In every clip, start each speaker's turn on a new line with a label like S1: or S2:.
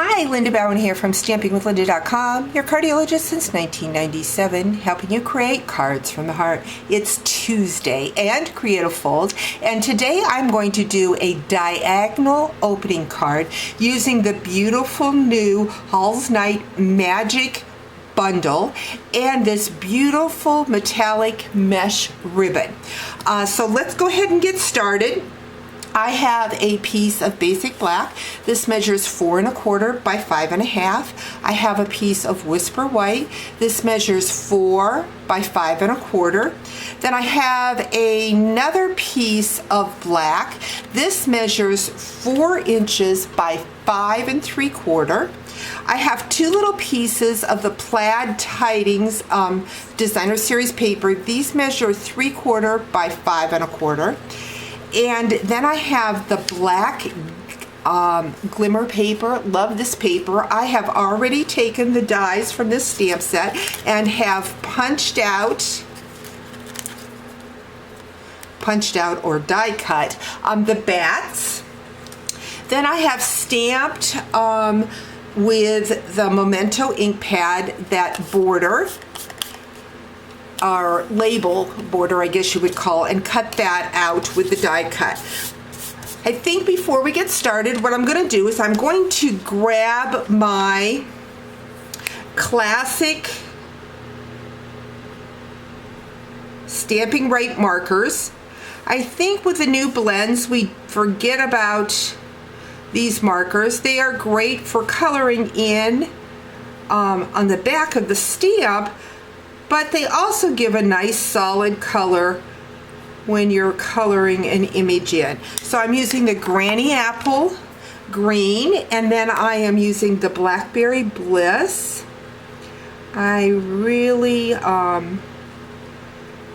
S1: Hi, Linda Bowen here from StampingWithLinda.com, your cardiologist since 1997, helping you create cards from the heart. It's Tuesday and Creative Fold, and today I'm going to do a diagonal opening card using the beautiful new Halls Night Magic bundle and this beautiful metallic mesh ribbon. So let's go ahead and get started. I have a piece of basic black. This measures 4 1/4 by 5 1/2. I have a piece of whisper white. This measures 4 by 5 1/4. Then I have another piece of black. This measures 4 inches by 5 3/4. I have 2 little pieces of the Plaid Tidings Designer Series paper. These measure 3/4 by 5 1/4. And then I have the black glimmer paper. Love this paper. I have already taken the dies from this stamp set and have punched out or die cut the bats. Then I have stamped with the Memento ink pad that border, or label border, I guess you would call, and cut that out with the die cut. I think before we get started, what I'm going to do is I'm going to grab my classic Stampin' Right markers. I think with the new blends we forget about these markers. They are great for coloring in on the back of the stamp, but they also give a nice solid color when you're coloring an image in. So I'm using the Granny Apple green, and then I am using the Blackberry Bliss. I really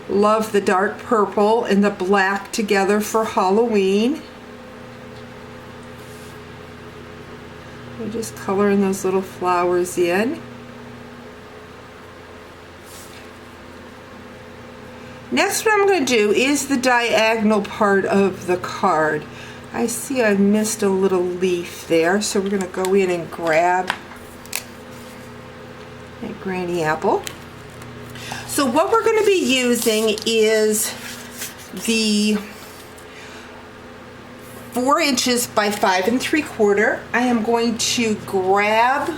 S1: love the dark purple and the black together for Halloween. I'm just coloring those little flowers in. Next, what I'm going to do is the diagonal part of the card. I see I missed a little leaf there, so we're going to go in and grab that Granny Apple. So what we're going to be using is the 4 inches by 5 3/4. I am going to grab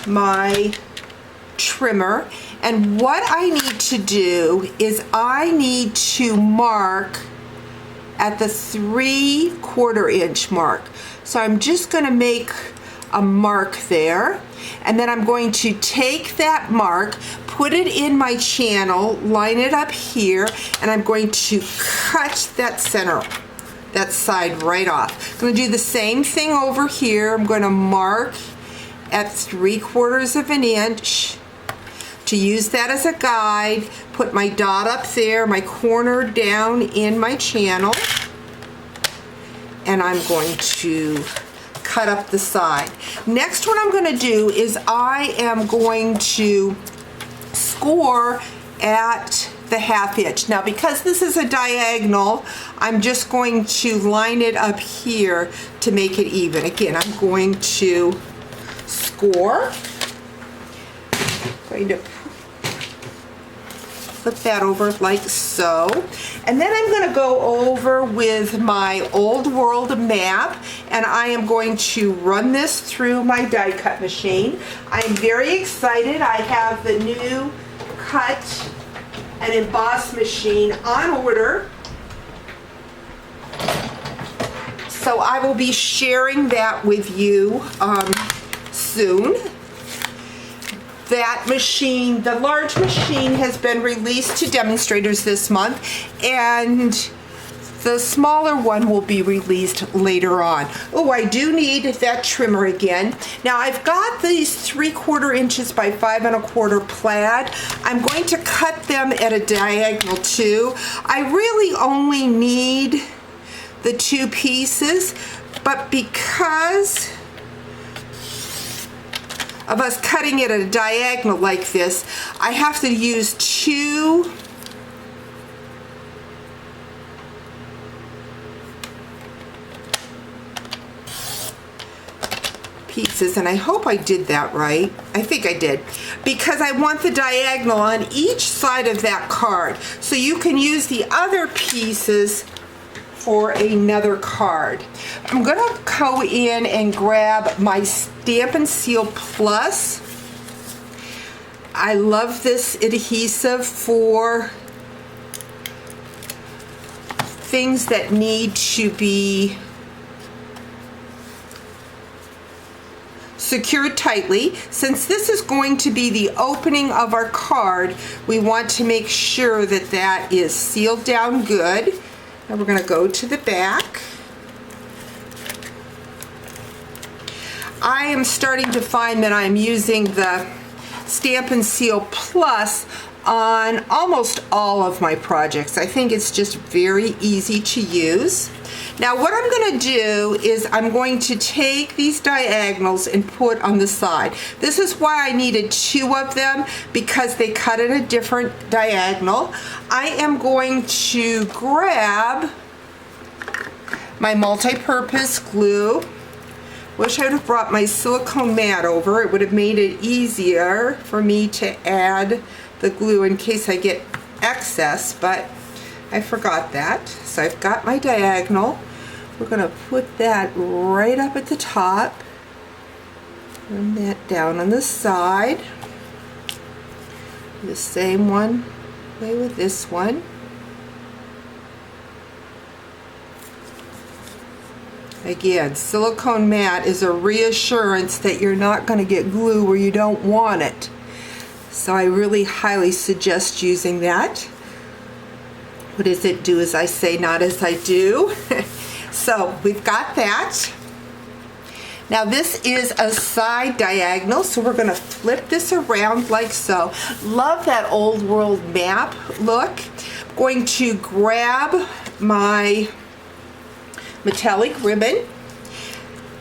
S1: my trimmer, and what I need to do is I need to mark at the 3/4 inch mark. So I'm just going to make a mark there, and then I'm going to take that mark, put it in my channel, line it up here, and I'm going to cut that side right off. I'm going to do the same thing over here. I'm going to mark at 3/4 inch to use that as a guide, put my dot up there, my corner down in my channel, and I'm going to cut up the side. Next, what I'm going to do is I am going to score at the 1/2 inch. Now, because this is a diagonal, I'm just going to line it up here to make it even. Again, I'm going to score. Going to flip that over like so, and then I'm going to go over with my Old World map, and I am going to run this through my die cut machine. I'm very excited. I have the new cut and emboss machine on order, so I will be sharing that with you soon. That machine, the large machine, has been released to demonstrators this month, and the smaller one will be released later on. Oh, I do need that trimmer again. Now I've got these 3/4 inches by 5 1/4 plaid. I'm going to cut them at a diagonal too. I really only need the 2 pieces, but because of us cutting it at a diagonal like this, I have to use 2 pieces, and I hope I did that right. I think I did, because I want the diagonal on each side of that card, so you can use the other pieces for another card. I'm gonna go in and grab my Stampin' Seal Plus. I love this adhesive for things that need to be secured tightly. Since this is going to be the opening of our card, we want to make sure that that is sealed down good. Now we're going to go to the back. I am starting to find that I'm using the Stampin' Seal Plus on almost all of my projects. I think it's just very easy to use. Now what I'm going to do is I'm going to take these diagonals and put on the side. This is why I needed 2 of them, because they cut at a different diagonal. I am going to grab my multi-purpose glue. Wish I would have brought my silicone mat over. It would have made it easier for me to add the glue in case I get excess, but I forgot that. So I've got my diagonal. We're going to put that right up at the top. Run that down on the side. The same one way with this one. Again, silicone mat is a reassurance that you're not going to get glue where you don't want it. So I really highly suggest using that. What does it do as I say, not as I do? So we've got that. Now this is a side diagonal, so we're going to flip this around like so. Love that old world map look. I'm going to grab my metallic ribbon.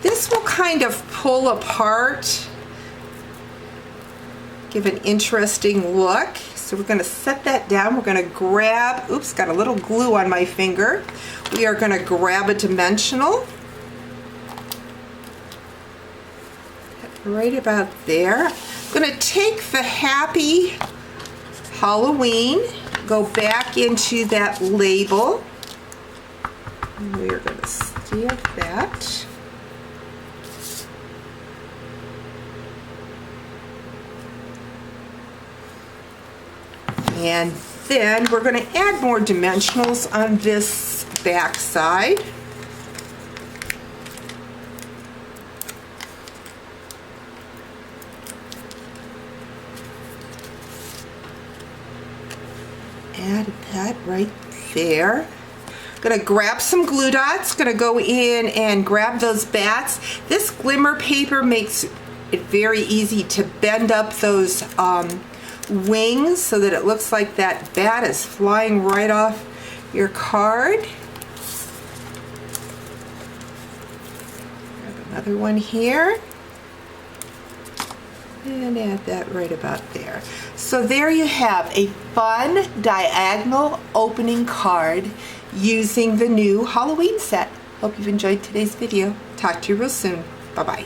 S1: This will kind of pull apart, give an interesting look. So we're going to set that down. We're going to grab, oops, got a little glue on my finger. We are going to grab a dimensional. Right about there. I'm going to take the Happy Halloween, go back into that label. And we are going to stamp that. And then we're going to add more dimensionals on this back side. Add that right there. Going to grab some glue dots, going to go in and grab those bats. This glimmer paper makes it very easy to bend up those wings so that it looks like that bat is flying right off your card. Grab another one here and add that right about there. So there you have a fun diagonal opening card using the new Halloween set. Hope you've enjoyed today's video. Talk to you real soon. Bye-bye.